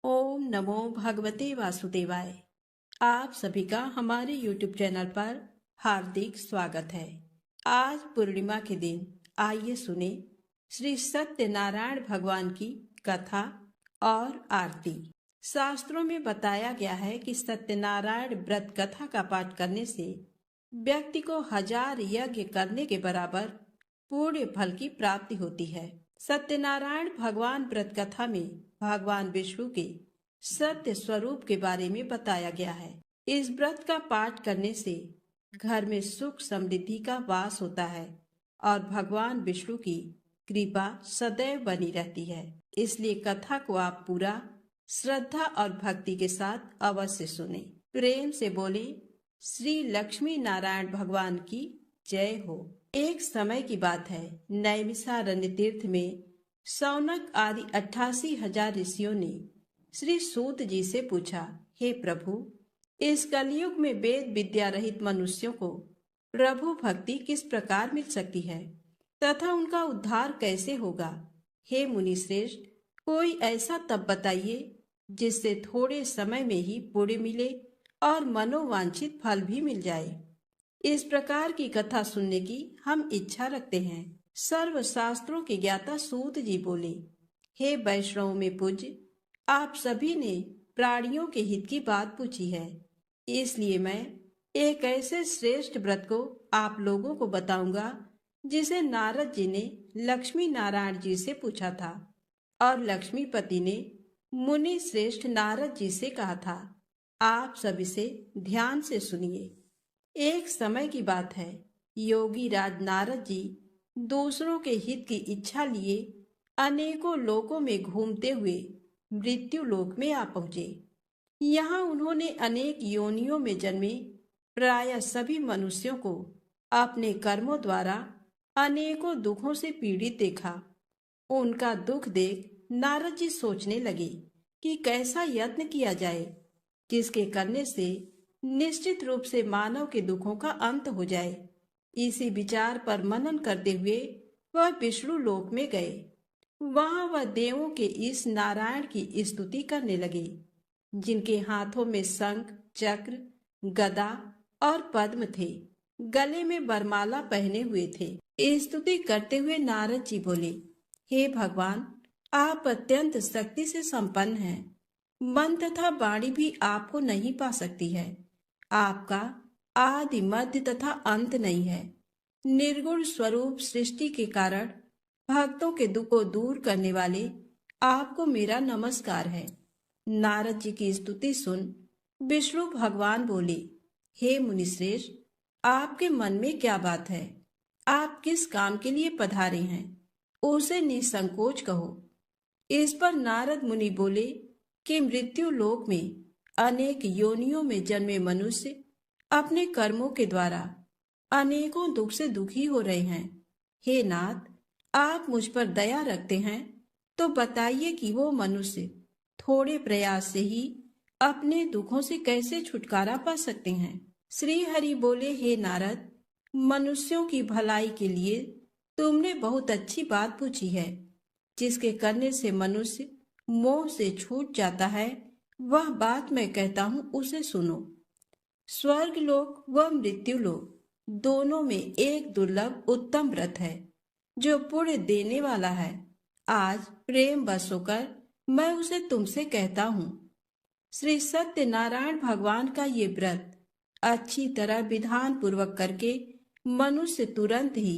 ओम नमो भगवते वासुदेवाय। आप सभी का हमारे YouTube चैनल पर हार्दिक स्वागत है। आज पूर्णिमा के दिन आइए सुने श्री सत्यनारायण भगवान की कथा और आरती। शास्त्रों में बताया गया है कि सत्यनारायण व्रत कथा का पाठ करने से व्यक्ति को 1000 यज्ञ करने के बराबर पूर्ण फल की प्राप्ति होती है। सत्यनारायण भगवान व्रत कथा में भगवान विष्णु के सत्य स्वरूप के बारे में बताया गया है। इस व्रत का पाठ करने से घर में सुख समृद्धि का वास होता है और भगवान विष्णु की कृपा सदैव बनी रहती है। इसलिए कथा को आप पूरा श्रद्धा और भक्ति के साथ अवश्य सुने। प्रेम से बोले श्री लक्ष्मी नारायण भगवान की जय हो। एक समय की बात है, नैमिषारण्य तीर्थ में शौनक आदि 88,000 ऋषियों ने श्री सूत जी से पूछा, हे प्रभु, इस कलयुग में वेद विद्या रहित मनुष्यों को प्रभु भक्ति किस प्रकार मिल सकती है तथा उनका उद्धार कैसे होगा। हे मुनि श्रेष्ठ, कोई ऐसा तप बताइए जिससे थोड़े समय में ही पुण्य मिले और मनोवांछित फल भी मिल जाए। इस प्रकार की कथा सुनने की हम इच्छा रखते हैं। सर्व शास्त्रों के ज्ञाता सूत जी बोले, हे वैष्णव में पूज्य, आप सभी ने प्राणियों के हित की बात पूछी है, इसलिए मैं एक ऐसे श्रेष्ठ व्रत को आप लोगों को बताऊंगा जिसे नारद जी ने लक्ष्मी नारायण जी से पूछा था और लक्ष्मीपति ने मुनि श्रेष्ठ नारद जी से कहा था। आप सब इसे ध्यान से सुनिए। एक समय की बात है, योगी राज नारद जी दूसरों के हित की इच्छा लिए अनेकों लोकों में घूमते हुए मृत्यु लोक में आ पहुंचे। यहाँ उन्होंने अनेक योनियों में जन्मे प्रायः सभी मनुष्यों को अपने कर्मों द्वारा अनेकों दुखों से पीड़ित देखा। उनका दुख देख नारद जी सोचने लगे कि कैसा यत्न किया जाए जिसके करने से निश्चित रूप से मानव के दुखों का अंत हो जाए। इसी विचार पर मनन करते हुए वह विष्णु लोक में गए। वहां वह देवों के इस नारायण की स्तुति करने लगे, जिनके हाथों में शंख, चक्र, गदा और पद्म थे, गले में वरमाला पहने हुए थे। स्तुति करते हुए नारद जी बोले, हे भगवान, आप अत्यंत शक्ति से संपन्न हैं। मन तथा वाणी भी आपको नहीं पा सकती है। आपका आदि मध्य तथा अंत नहीं है। निर्गुण स्वरूप सृष्टि के कारण भक्तों के दुख को दूर करने वाले आपको मेरा नमस्कार है। नारद जी की स्तुति सुन विष्णु भगवान बोले, हे मुनिश्रेष्ठ, आपके मन में क्या बात है? आप किस काम के लिए पधारे हैं? उसे निसंकोच कहो। इस पर नारद मुनि बोले कि मृत्यु लोक में अनेक योनियों में जन्मे मनुष्य अपने कर्मों के द्वारा अनेकों दुख से दुखी हो रहे हैं। हे नाथ, आप मुझ पर दया रखते हैं तो बताइए कि वो मनुष्य थोड़े प्रयास से ही अपने दुखों से कैसे छुटकारा पा सकते हैं। श्री हरि बोले, हे नारद, मनुष्यों की भलाई के लिए तुमने बहुत अच्छी बात पूछी है। जिसके करने से मनुष्य मोह से छूट जाता है, वह बात मैं कहता हूँ, उसे सुनो। स्वर्ग लोक व मृत्यु लोक दोनों में एक दुर्लभ उत्तम व्रत है जो पुण्य देने वाला है। आज प्रेम बस होकर मैं उसे तुमसे कहता हूँ। श्री सत्यनारायण भगवान का ये व्रत अच्छी तरह विधान पूर्वक करके मनुष्य तुरंत ही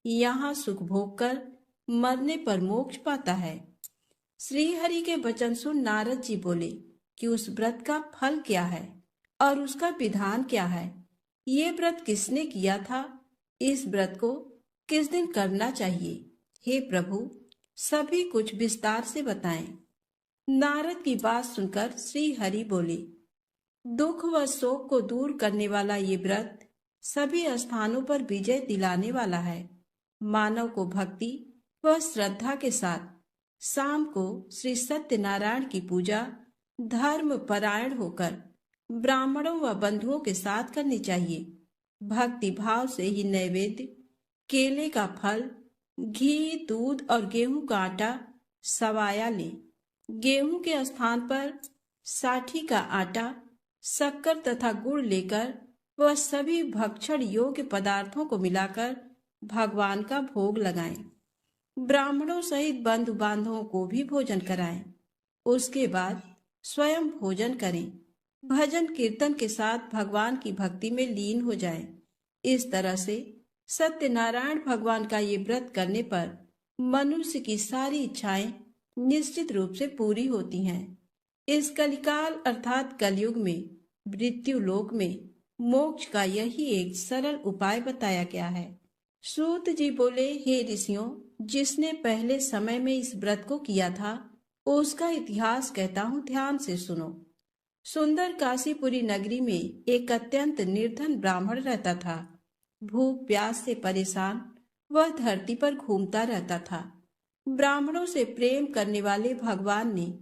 यहाँ सुख भोग कर मरने पर मोक्ष पाता है। श्री हरि के वचन सुन नारद जी बोले कि उस व्रत का फल क्या है और उसका विधान क्या है। ये व्रत किसने किया था? इस व्रत को किस दिन करना चाहिए? हे प्रभु, सभी कुछ विस्तार से बताएं। नारद की बात सुनकर श्री हरि बोले, दुख व शोक को दूर करने वाला ये व्रत सभी स्थानों पर विजय दिलाने वाला है। मानव को भक्ति व श्रद्धा के साथ शाम को श्री सत्यनारायण की पूजा धर्म परायण होकर ब्राह्मणों व बंधुओं के साथ करनी चाहिए। भक्ति भाव से ही नैवेद्य, केले का फल, घी, दूध और गेहूं का आटा सवाया ले। गेहूं के स्थान पर साठी का आटा, शक्कर तथा गुड़ लेकर वह सभी भक्षण योग्य पदार्थों को मिलाकर भगवान का भोग लगाएं। ब्राह्मणों सहित बंधु बांधवों को भी भोजन कराएं। उसके बाद स्वयं भोजन करें। भजन कीर्तन के साथ भगवान की भक्ति में लीन हो जाएं। इस तरह से सत्यनारायण भगवान का ये व्रत करने पर मनुष्य की सारी इच्छाएं निश्चित रूप से पूरी होती हैं। इस कलिकाल अर्थात कलयुग में मृत्यु लोक में मोक्ष का यही एक सरल उपाय बताया गया है। सूत जी बोले, हे ऋषियों, जिसने पहले समय में इस व्रत को किया था उसका इतिहास कहता हूँ, ध्यान से सुनो। सुंदर काशीपुरी नगरी में एक अत्यंत निर्धन ब्राह्मण रहता था। भूख प्यास से परेशान वह धरती पर घूमता रहता था। ब्राह्मणों से प्रेम करने वाले भगवान ने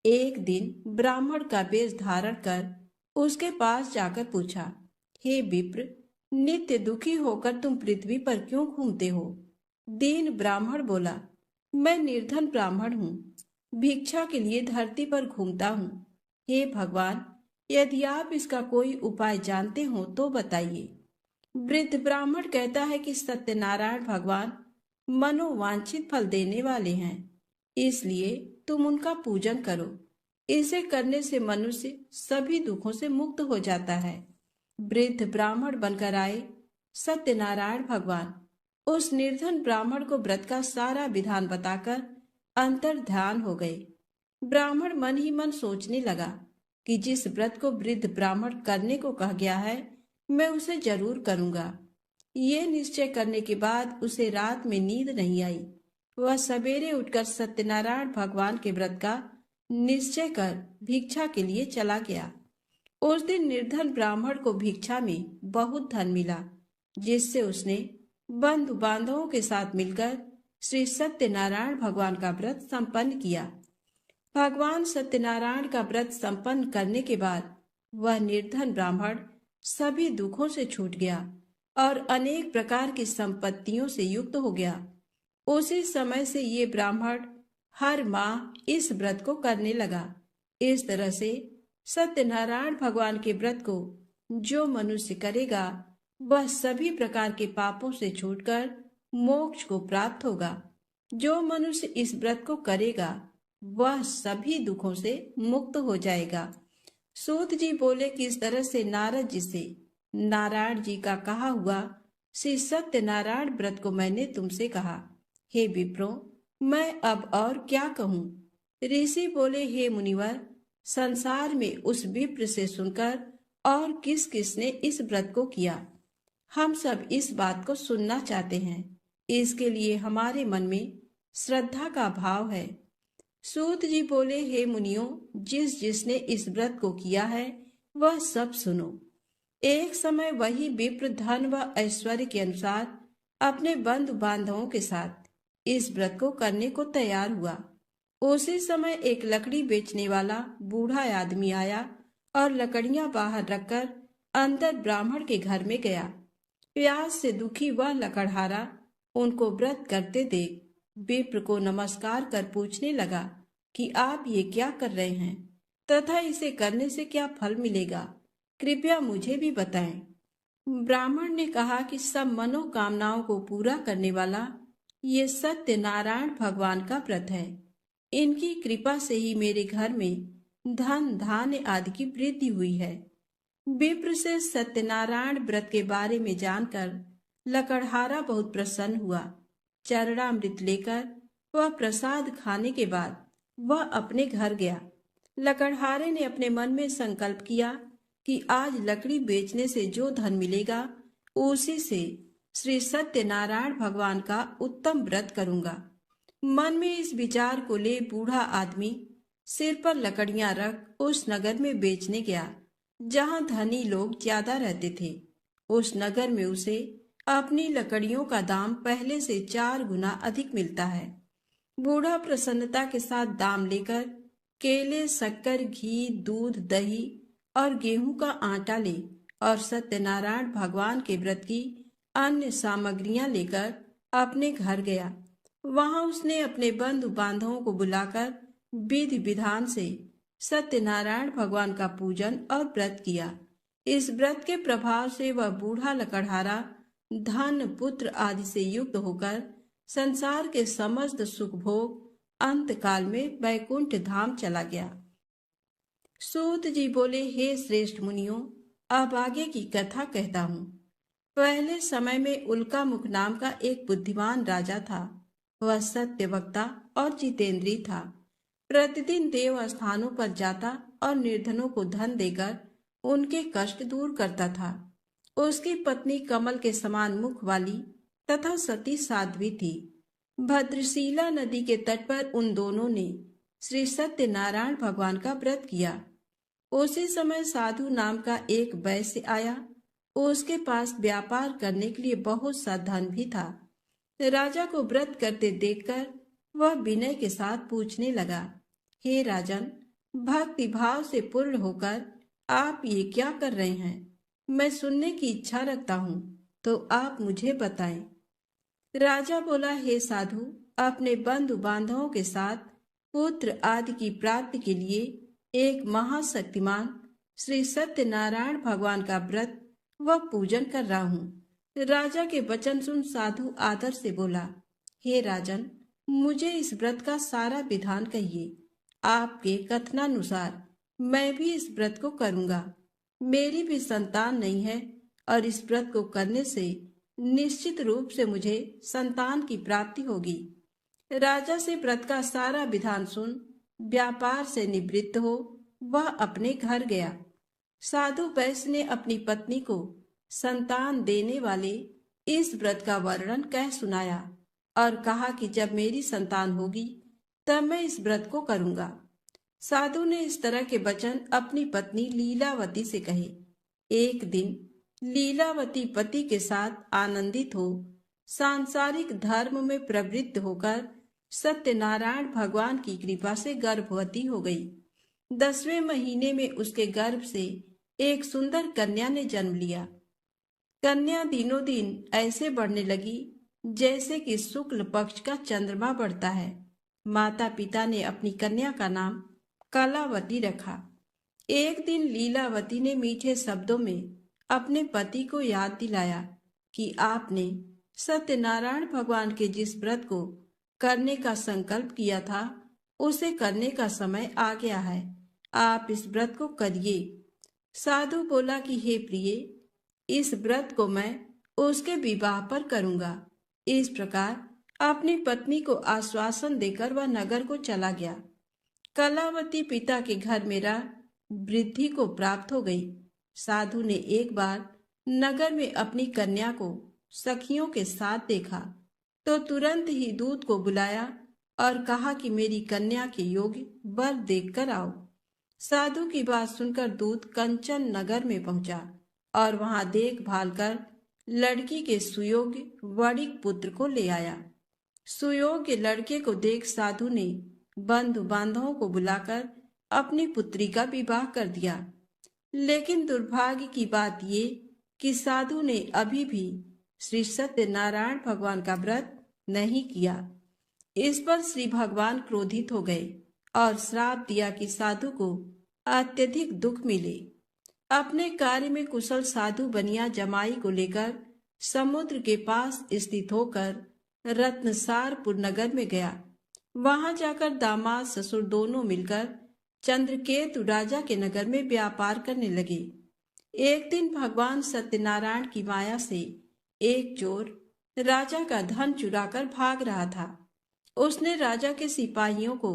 एक दिन ब्राह्मण का वेश धारण कर उसके पास जाकर पूछा, हे विप्र, नित्य दुखी होकर तुम पृथ्वी पर क्यों घूमते हो? दीन ब्राह्मण बोला, मैं निर्धन ब्राह्मण हूँ, भिक्षा के लिए धरती पर घूमता हूँ। हे भगवान, यदि आप इसका कोई उपाय जानते हो तो बताइए। वृद्ध ब्राह्मण कहता है कि सत्यनारायण भगवान मनोवांछित फल देने वाले हैं, इसलिए तुम उनका पूजन करो। इसे करने से मनुष्य सभी दुखों से मुक्त हो जाता है। वृद्ध ब्राह्मण बनकर आए सत्यनारायण भगवान उस निर्धन ब्राह्मण को व्रत का सारा विधान बताकर अंतर ध्यान हो गए। ब्राह्मण मन ही मन सोचने लगा कि जिस व्रत को वृद्ध ब्राह्मण करने को कहा गया है, मैं उसे जरूर करूंगा। ये निश्चय करने के बाद उसे रात में नींद नहीं आई। वह सवेरे उठकर सत्यनारायण भगवान के व्रत का निश्चय कर भिक्षा के लिए चला गया। उस दिन निर्धन ब्राह्मण को भिक्षा में बहुत धन मिला, जिससे उसने बंधु बांधवों के साथ मिलकर श्री सत्यनारायण भगवान का व्रत संपन्न किया। भगवान सत्यनारायण का व्रत संपन्न करने के बाद वह निर्धन ब्राह्मण सभी दुखों से छूट गया और अनेक प्रकार की संपत्तियों से युक्त हो गया। उसी समय से ये ब्राह्मण हर माह इस व्रत को करने लगा। इस तरह से सत्यनारायण भगवान के व्रत को जो मनुष्य करेगा वह सभी प्रकार के पापों से छूटकर मोक्ष को प्राप्त होगा। जो मनुष्य इस व्रत को करेगा वह सभी दुखों से मुक्त हो जाएगा। सूत जी बोले कि इस तरह से नारद जी से नारायण जी का कहा हुआ श्री सत्यनारायण व्रत को मैंने तुमसे कहा। हे विप्रो, मैं अब और क्या कहूँ? ऋषि बोले, हे मुनिवर, संसार में उस विप्र से सुनकर और किस किसने इस व्रत को किया, हम सब इस बात को सुनना चाहते हैं। इसके लिए हमारे मन में श्रद्धा का भाव है। सूत जी बोले, हे मुनियों, जिसने इस व्रत को किया है वह सब सुनो। एक समय वही विप्र धन व ऐश्वर्य के अनुसार अपने बंधु बांधवों के साथ इस व्रत को करने को तैयार हुआ। उसी समय एक लकड़ी बेचने वाला बूढ़ा आदमी आया और लकड़ियां बाहर रखकर अंदर ब्राह्मण के घर में गया। प्यास से दुखी वह लकड़हारा उनको व्रत करते देख विप्र को नमस्कार कर पूछने लगा कि आप ये क्या कर रहे हैं तथा इसे करने से क्या फल मिलेगा, कृपया मुझे भी बताएं। ब्राह्मण ने कहा कि सब मनोकामनाओं को पूरा करने वाला ये सत्यनारायण भगवान का व्रत है। इनकी कृपा से ही मेरे घर में धन धान्य आदि की वृद्धि हुई है। विप्र से सत्यनारायण व्रत के बारे में जानकर लकड़हारा बहुत प्रसन्न हुआ। चरणामृत लेकर वह प्रसाद खाने के बाद वह अपने घर गया। लकड़हारे ने अपने मन में संकल्प किया कि आज लकड़ी बेचने से जो धन मिलेगा उसी से श्री सत्यनारायण भगवान का उत्तम व्रत करूंगा। मन में इस विचार को ले बूढ़ा आदमी सिर पर लकड़ियां रख उस नगर में बेचने गया जहां धनी लोग ज्यादा रहते थे। उस नगर में उसे अपनी लकड़ियों का दाम पहले से 4 गुना अधिक मिलता है। बूढ़ा प्रसन्नता के साथ दाम लेकर केले, शक्कर, घी, दूध, दही और गेहूं का आटा ले और सत्यनारायण भगवान के व्रत की अन्य सामग्रियां लेकर अपने घर गया। वहां उसने अपने बंधु बांधवों को बुलाकर विधि विधान से सत्यनारायण भगवान का पूजन और व्रत किया। इस व्रत के प्रभाव से वह बूढ़ा लकड़हारा धन पुत्र आदि से युक्त होकर संसार के समस्त सुख भोग अंत काल में वैकुंठ धाम चला गया। सूत जी बोले, हे श्रेष्ठ मुनियों, अब आगे की कथा कहता हूँ। पहले समय में उल्का मुख नाम का एक बुद्धिमान राजा था। वह सत्य वक्ता और जितेंद्रिय था। प्रतिदिन देव स्थानों पर जाता और निर्धनों को धन देकर उनके कष्ट दूर करता था। उसकी पत्नी कमल के समान मुख वाली तथा सती साध्वी थी। भद्रशिला नदी के तट पर उन दोनों ने श्री सत्यनारायण भगवान का व्रत किया। उसी समय साधु नाम का एक वैश्य आया। उसके पास व्यापार करने के लिए बहुत सा धन भी था। राजा को व्रत करते देखकर वह विनय के साथ पूछने लगा, हे राजन, भक्ति भाव से पूर्ण होकर आप ये क्या कर रहे हैं? मैं सुनने की इच्छा रखता हूँ, तो आप मुझे बताएं। राजा बोला, हे साधु, अपने बंधु बांधवों के साथ पुत्र आदि की प्राप्ति के लिए एक महाशक्तिमान श्री सत्यनारायण भगवान का व्रत व पूजन कर रहा हूँ। राजा के वचन सुन साधु आदर से बोला, हे राजन, मुझे इस व्रत का सारा विधान कहिए। आपके कथनानुसार मैं भी इस व्रत को करूँगा। मेरी भी संतान नहीं है और इस व्रत को करने से निश्चित रूप से मुझे संतान की प्राप्ति होगी। राजा से व्रत का सारा विधान सुन व्यापार से निवृत्त हो वह अपने घर गया। साधु वैश्य ने अपनी पत्नी को संतान देने वाले इस व्रत का वर्णन कह सुनाया और कहा कि जब मेरी संतान होगी तब मैं इस व्रत को करूंगा। साधु ने इस तरह के वचन अपनी पत्नी लीलावती से कहे। एक दिन लीलावती पति के साथ आनंदित हो सांसारिक धर्म में प्रवृत्त होकर सत्यनारायण भगवान की कृपा से गर्भवती हो गई। 10वें महीने में उसके गर्भ से एक सुंदर कन्या ने जन्म लिया। कन्या दिनों दिन ऐसे बढ़ने लगी जैसे कि शुक्ल पक्ष का चंद्रमा बढ़ता है। माता पिता ने अपनी कन्या का नाम कलावती रखा। एक दिन लीलावती ने मीठे शब्दों में अपने पति को याद दिलाया कि आपने सत्यनारायण भगवान के जिस व्रत को करने का संकल्प किया था उसे करने का समय आ गया है। आप इस व्रत को करिए। साधु बोला कि हे प्रिय, इस व्रत को मैं उसके विवाह पर करूंगा। इस प्रकार अपनी पत्नी को आश्वासन देकर वह नगर को चला गया। कलावती पिता के घर में रह वृद्धि को प्राप्त हो गई। साधु ने एक बार नगर में अपनी कन्या को सखियों के साथ देखा तो तुरंत ही दूत को बुलाया और कहा कि मेरी कन्या के योग्य वर देखकर आओ। साधु की बात सुनकर दूत कंचन नगर में पहुंचा और वहां देखभाल कर लड़की के सुयोग्य वणिक पुत्र को ले आया। सुयोग्य लड़के को देख साधु ने बंधु बांधवों को बुलाकर अपनी पुत्री का विवाह कर दिया। लेकिन दुर्भाग्य की बात ये कि साधु ने अभी भी श्री सत्यनारायण भगवान का व्रत नहीं किया। इस पर श्री भगवान क्रोधित हो गए और श्राप दिया कि साधु को अत्यधिक दुख मिले। अपने कार्य में कुशल साधु बनिया जमाई को लेकर समुद्र के पास स्थित होकर रत्नसारपुर नगर में गया। वहां जाकर दामाद ससुर दोनों मिलकर चंद्रकेतु राजा के नगर में व्यापार करने लगे। एक दिन भगवान सत्यनारायण की माया से एक चोर राजा का धन चुराकर भाग रहा था। उसने राजा के सिपाहियों को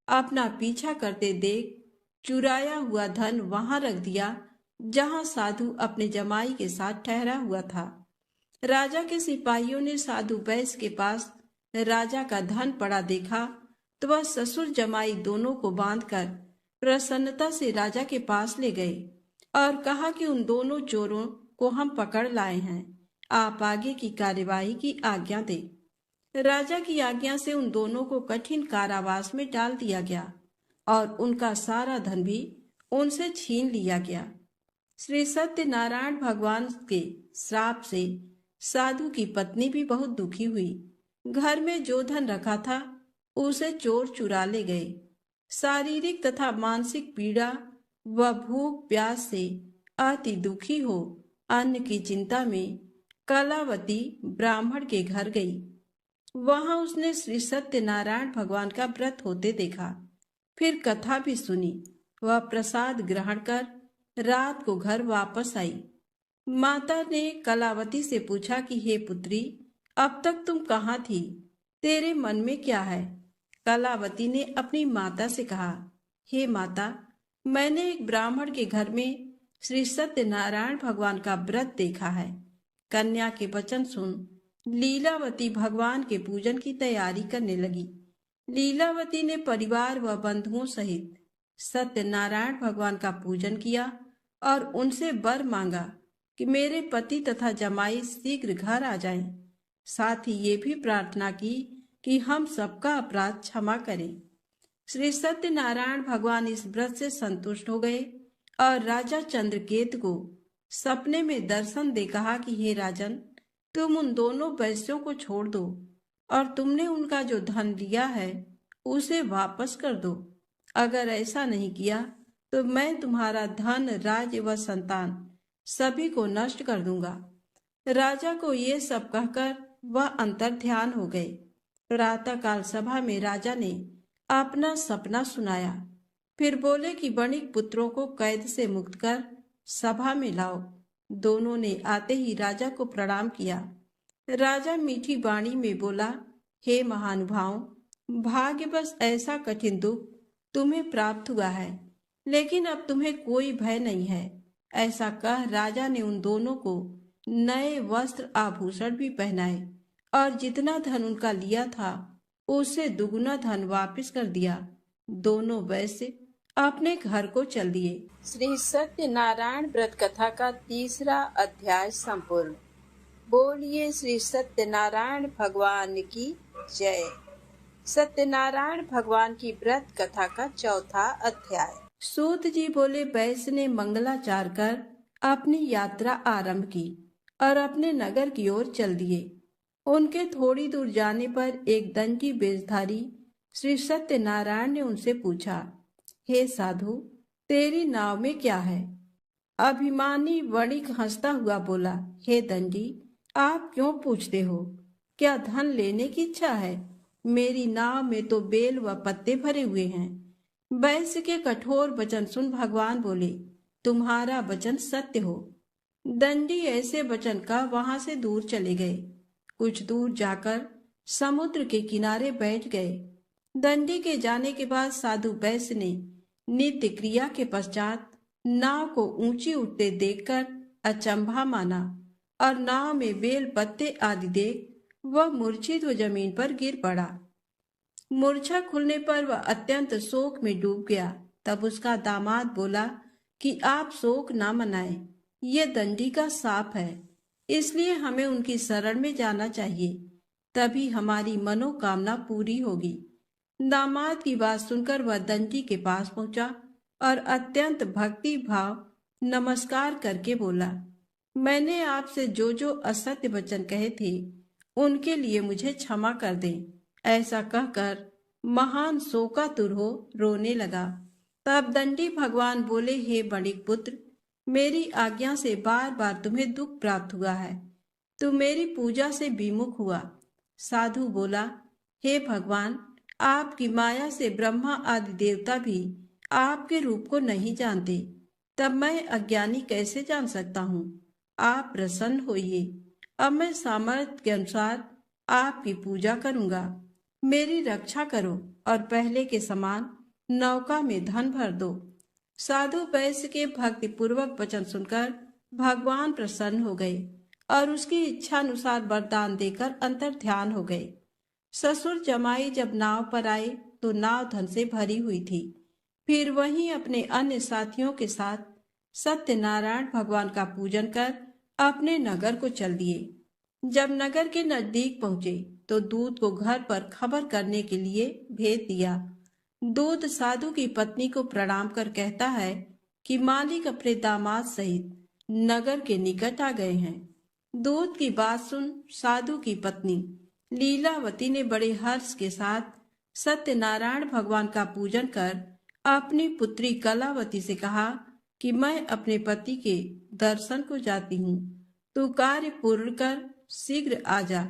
अपना पीछा करते देख चुराया हुआ धन वहां रख दिया जहां साधु अपने जमाई के साथ ठहरा हुआ था। राजा के सिपाहियों ने साधु वैश्य के पास राजा का धन पड़ा देखा तो वह ससुर जमाई दोनों को बांधकर प्रसन्नता से राजा के पास ले गए और कहा कि उन दोनों चोरों को हम पकड़ लाए हैं, आप आगे की कार्यवाही की आज्ञा दें। राजा की आज्ञा से उन दोनों को कठिन कारावास में डाल दिया गया और उनका सारा धन भी उनसे छीन लिया गया। श्री सत्यनारायण भगवान के श्राप से साधु की पत्नी भी बहुत दुखी हुई। घर में जो धन रखा था उसे चोर चुरा ले गए। शारीरिक तथा मानसिक पीड़ा व भूख प्यास से अति दुखी हो अन्न की चिंता में कलावती ब्राह्मण के घर गई। वहां उसने श्री सत्यनारायण भगवान का व्रत होते देखा। फिर कथा भी सुनी। वह प्रसाद ग्रहण कर रात को घर वापस आई। माता ने कलावती से पूछा कि हे पुत्री, अब तक तुम कहाँ थी? तेरे मन में क्या है? कलावती ने अपनी माता से कहा, हे माता, मैंने एक ब्राह्मण के घर में श्री सत्यनारायण भगवान का व्रत देखा है। कन्या के वचन सुन लीलावती भगवान के पूजन की तैयारी करने लगी। लीलावती ने परिवार व बंधुओं सहित सत्यनारायण भगवान का पूजन किया और उनसे वर मांगा कि मेरे पति तथा जमाई शीघ्र घर आ जाएं। साथ ही ये भी प्रार्थना की कि हम सबका अपराध क्षमा करें। श्री सत्यनारायण भगवान इस व्रत से संतुष्ट हो गए और राजा चंद्रकेतु को सपने में दर्शन दे कहा कि हे राजन, तुम उन दोनों वैश्यों को छोड़ दो और तुमने उनका जो धन लिया है उसे वापस कर दो। अगर ऐसा नहीं किया तो मैं तुम्हारा धन, राज्य व संतान सभी को नष्ट कर दूंगा। राजा को ये सब कहकर वह अंतर ध्यान हो गए। प्रातःकाल सभा में राजा ने अपना सपना सुनाया। फिर बोले कि वणिक पुत्रों को कैद से मुक्त कर सभा में लाओ। दोनों ने आते ही राजा को प्रणाम किया। राजा मीठी वाणी में बोला, हे महानुभाव, भाग्यवश ऐसा कठिन दुख तुम्हें प्राप्त हुआ है, लेकिन अब तुम्हें कोई भय नहीं है। ऐसा कह राजा ने उन दोनों को नए वस्त्र आभूषण भी पहनाए और जितना धन उनका लिया था उससे दुगुना धन वापस कर दिया। दोनों वैश्य अपने घर को चल दिए। श्री सत्यनारायण व्रत कथा का तीसरा अध्याय संपूर्ण। बोलिए श्री सत्यनारायण भगवान की जय। सत्यनारायण भगवान की व्रत कथा का चौथा अध्याय। सूत जी बोले, वैश्य ने मंगलाचार कर अपनी यात्रा आरंभ की और अपने नगर की ओर चल दिए। उनके थोड़ी दूर जाने पर एक दंडी वेशधारी श्री सत्यनारायण ने उनसे पूछा, हे साधु, तेरी नाव में क्या है? अभिमानी वणिक हंसता हुआ बोला, हे दंडी, आप क्यों पूछते हो? क्या धन लेने की इच्छा है? मेरी नाव में तो बेल व पत्ते भरे हुए हैं। वैश्य के कठोर वचन सुन भगवान बोले, तुम्हारा वचन सत्य हो। दंडी ऐसे वचन का वहां से दूर चले गए। कुछ दूर जाकर समुद्र के किनारे बैठ गए। दंडी के जाने के बाद साधु वैश्य ने नित्य क्रिया के पश्चात नाव को ऊंची उठते देखकर अचंभा माना और नाव में बेल पत्ते आदि देख वह मूर्छित हो जमीन पर गिर पड़ा। मूर्छा खुलने पर वह अत्यंत शोक में डूब गया। तब उसका दामाद बोला कि आप शोक ना मनाएं, ये दंडी का शाप है, इसलिए हमें उनकी शरण में जाना चाहिए, तभी हमारी मनोकामना पूरी होगी। दामाद की बात सुनकर वह दंडी के पास पहुंचा और अत्यंत भक्ति भाव नमस्कार करके बोला, मैंने आपसे जो जो असत्य वचन कहे थे उनके लिए मुझे क्षमा कर दें। ऐसा कहकर महान शोकातुर हो रोने लगा। तब दंडी भगवान बोले, हे वणिक पुत्र, मेरी आज्ञा से बार बार तुम्हें दुख प्राप्त हुआ है। तू मेरी पूजा से विमुख हुआ। साधु बोला, हे भगवान, आपकी माया से ब्रह्मा आदि देवता भी आपके रूप को नहीं जानते, तब मैं अज्ञानी कैसे जान सकता हूँ? आप प्रसन्न होइए। अब मैं सामर्थ्य के अनुसार आपकी पूजा करूंगा। मेरी रक्षा करो और पहले के समान नौका में धन भर दो। साधु वैश्य के भक्ति पूर्वक वचन सुनकर भगवान प्रसन्न हो गए और उसकी इच्छा अनुसार वरदान देकर अंतर ध्यान हो गए। ससुर जमाई जब नाव पर आए तो नाव धन से भरी हुई थी। फिर वहीं अपने अन्य साथियों के साथ सत्यनारायण भगवान का पूजन कर अपने नगर को चल दिए। जब नगर के नजदीक पहुंचे तो दूत को घर पर खबर करने के लिए भेज दिया। दूत साधु की पत्नी को प्रणाम कर कहता है कि मालिक अपने दामाद सहित नगर के निकट आ गए हैं। दूत की बात सुन साधु की पत्नी लीलावती ने बड़े हर्ष के साथ सत्यनारायण भगवान का पूजन कर अपनी पुत्री कलावती से कहा कि मैं अपने पति के दर्शन को जाती हूँ, तू कार्य पूर्ण कर शीघ्र आ जा।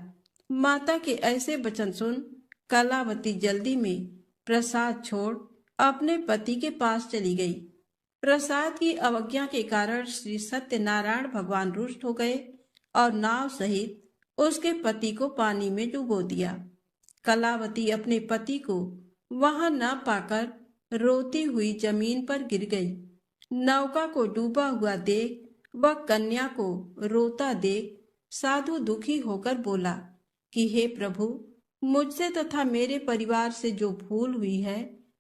माता के ऐसे वचन सुन कलावती जल्दी में प्रसाद छोड़ अपने पति के पास चली गई। प्रसाद की अवज्ञा के कारण श्री सत्यनारायण भगवान रुष्ट हो गए और नाव सहित उसके पति को पानी में डुबो दिया। कलावती अपने पति को वहां न पाकर रोती हुई जमीन पर गिर गई। नौका को डूबा हुआ देख वह कन्या को रोता देख साधु दुखी होकर बोला कि हे प्रभु, मुझसे तथा मेरे परिवार से जो भूल हुई है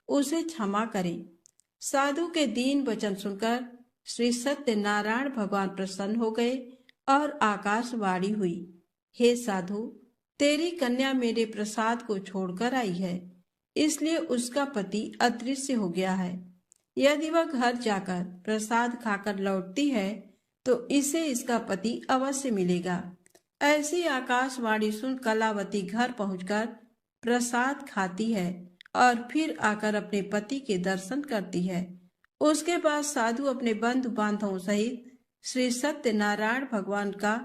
उसे क्षमा करें। साधु के दीन वचन सुनकर श्री सत्यनारायण भगवान प्रसन्न हो गए और आकाशवाणी हुई, हे साधु, तेरी कन्या मेरे प्रसाद को छोड़कर आई है, इसलिए उसका पति अदृश्य हो गया है। यदि वह घर जाकर प्रसाद खाकर लौटती है तो इसे इसका पति अवश्य मिलेगा। ऐसी आकाशवाणी सुन कलावती घर पहुंचकर प्रसाद खाती है और फिर आकर अपने पति के दर्शन करती है। उसके बाद साधु अपने बंधु बांधवों सहित श्री सत्यनारायण भगवान का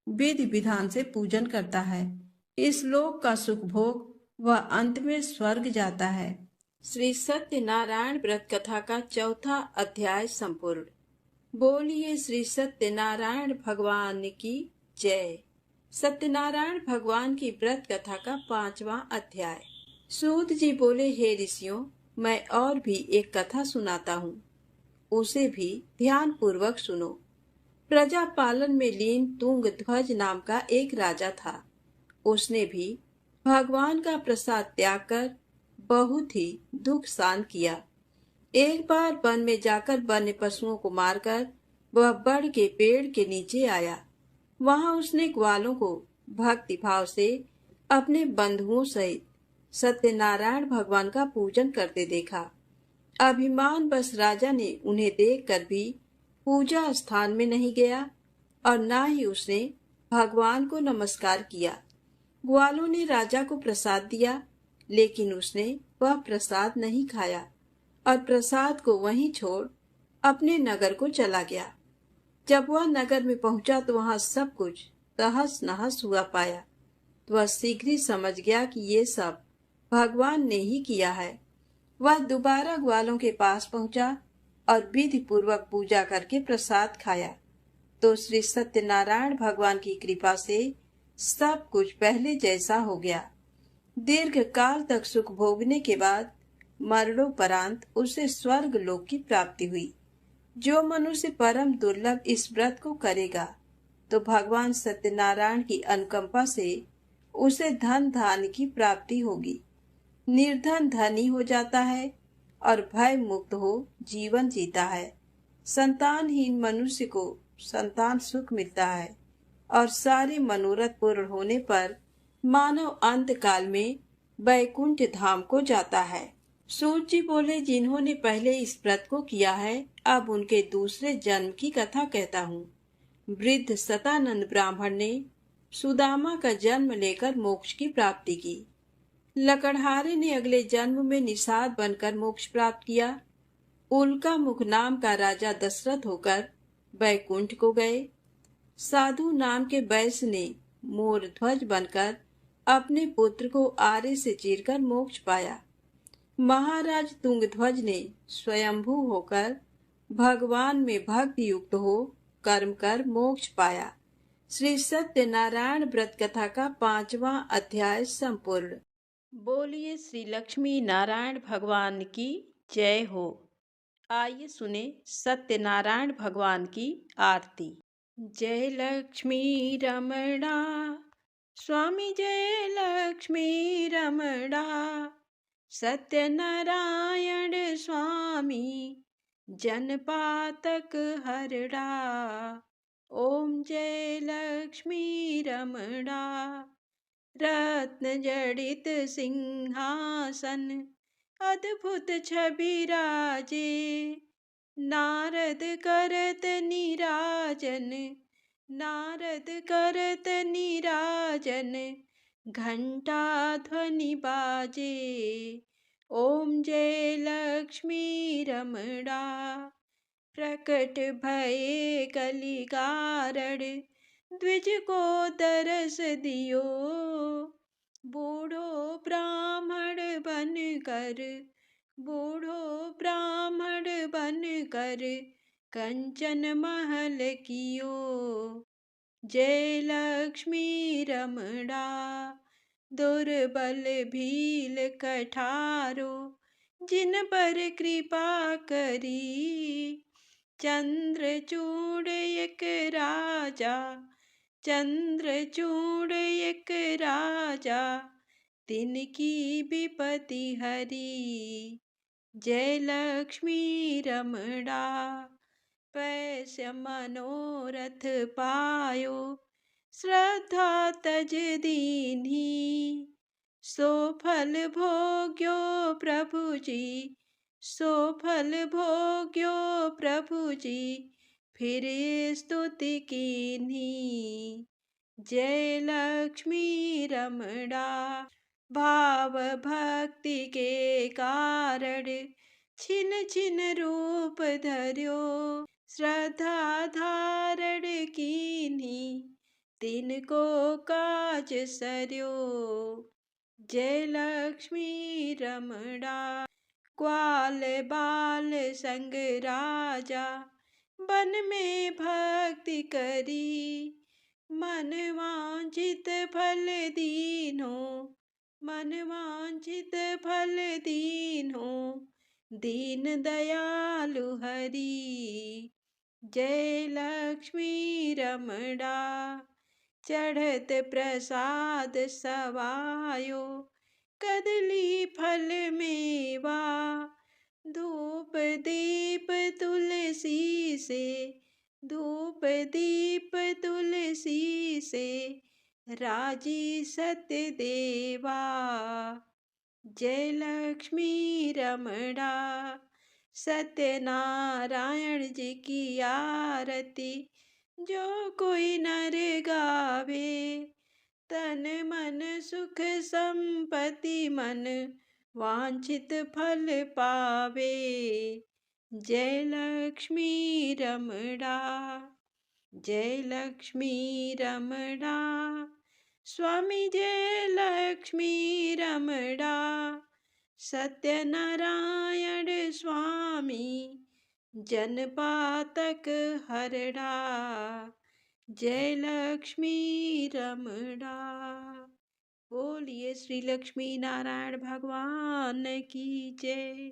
विधि विधान से पूजन करता है। इस लोक का सुख भोग वह अंत में स्वर्ग जाता है। श्री सत्यनारायण व्रत कथा का चौथा अध्याय संपूर्ण। बोलिए श्री सत्यनारायण भगवान की जय। सत्यनारायण भगवान की व्रत कथा का 5वां अध्याय। सूत जी बोले, हे ऋषियों, मैं और भी एक कथा सुनाता हूँ, उसे भी ध्यान पूर्वक सुनो। प्रजा पालन में लीन तुंगध्वज नाम का एक राजा था। उसने भी भगवान का प्रसाद त्याग कर बहुत ही दुख सहन किया। एक बार वन में जाकर वन्य पशुओं को मारकर वह बड़ के पेड़ के नीचे आया। वहां उसने ग्वालों को भक्ति भाव से अपने बंधुओं सहित सत्यनारायण भगवान का पूजन करते देखा। अभिमान बस राजा ने उन्हें देखकर भी पूजा स्थान में नहीं गया और न ही उसने भगवान को नमस्कार किया। ग्वालों ने राजा को प्रसाद दिया, लेकिन उसने वह प्रसाद नहीं खाया और प्रसाद को वहीं छोड़ अपने नगर को चला गया। जब वह नगर में पहुंचा तो वहां सब कुछ तहस नहस हुआ पाया। तो वह शीघ्र ही समझ गया कि ये सब भगवान ने ही किया है। वह दोबारा ग्वालों के पास पहुंचा और विधि पूर्वक पूजा करके प्रसाद खाया तो श्री सत्यनारायण भगवान की कृपा से सब कुछ पहले जैसा हो गया। दीर्घ काल तक सुख भोगने के बाद मरणोपरांत उसे स्वर्ग लोक की प्राप्ति हुई। जो मनुष्य परम दुर्लभ इस व्रत को करेगा तो भगवान सत्यनारायण की अनुकंपा से उसे धन धान्य की प्राप्ति होगी। निर्धन धनी हो जाता है और भय मुक्त हो जीवन जीता है। संतानहीन मनुष्य को संतान सुख मिलता है और सारे मनोरथ पूर्ण होने पर मानव अंत काल में वैकुंठ धाम को जाता है। सूत जी बोले, जिन्होंने पहले इस व्रत को किया है अब उनके दूसरे जन्म की कथा कहता हूँ। वृद्ध सतानंद ब्राह्मण ने सुदामा का जन्म लेकर मोक्ष की प्राप्ति की। लकड़हारे ने अगले जन्म में निषाद बनकर मोक्ष प्राप्त किया। उल्का मुख नाम का राजा दशरथ होकर वैकुंठ को गए। साधु नाम के वैश्य ने मोर ध्वज बनकर अपने पुत्र को आरे से चीरकर मोक्ष पाया। महाराज तुंगध्वज ने स्वयंभू होकर भगवान में भक्ति युक्त हो कर्म कर मोक्ष पाया। श्री सत्यनारायण व्रत कथा का 5वां अध्याय संपूर्ण। बोलिए श्री लक्ष्मी नारायण भगवान की जय हो। आइए सुने सत्यनारायण भगवान की आरती। जय लक्ष्मी रमणा स्वामी, जय लक्ष्मी रमणा सत्यनारायण स्वामी, जनपातक हरड़ा। ओम जय लक्ष्मी रमणा। रत्न जड़ित सिंहासन अद्भुत छवि राजे, नारद करत निराजन, नारद करत निराजन, घंटा ध्वनि बाजे, ओम जय लक्ष्मी रमणा। प्रकट भये कलि कारण, द्विज को दरस दियो। बूढ़ो ब्राह्मण बन कर, बूढ़ो ब्राह्मण बन कर, कंचन महल कियो। जय लक्ष्मी रमणा। दुर्बल भील कठारो, जिन पर कृपा करी। चंद्रचूड़ एक राजा, चंद्रचूड़ एक राजा, तिनकी विपत्ति हरी। जय लक्ष्मी रमणा। पैस्य मनोरथ पायो, श्रद्धा तज दीन्ही। सो फल भोग्यो प्रभु जी, सो फल भोग्यो प्रभु जी, फिर स्तुति कीन्ही। जय लक्ष्मी रमणा। भाव भक्ति के कारण, छिन छिन रूप धर्यो। श्रद्धा धारण कीन्ही, तिनको काज सर्यो। जय लक्ष्मी रमणा। ग्वाल बाल संग राजा, वन में भक्ति करी। मन वांछित फल दीन्हो, मन वांछित फल दीन्हो, दीन दयालु हरि। जय लक्ष्मी रमणा। चढ़त प्रसाद सवायो, कदली फल मेवा। धूप दीप तुलसी से, धूप दीप तुलसी से, राजी सत्य देवा। जय लक्ष्मी रमणा। सत्यनारायण जी की आरती, जो कोई नर गावे। तन मन सुख संपत्ति, मन वांछित फल पावे। जय लक्ष्मी रमणा। जय लक्ष्मी रमणा। स्वामी जय लक्ष्मी रमणा। सत्यनारायण स्वामी, जन पातक हरड़ा। जय लक्ष्मी रमणा। बोलिए श्री लक्ष्मी नारायण भगवान की जय।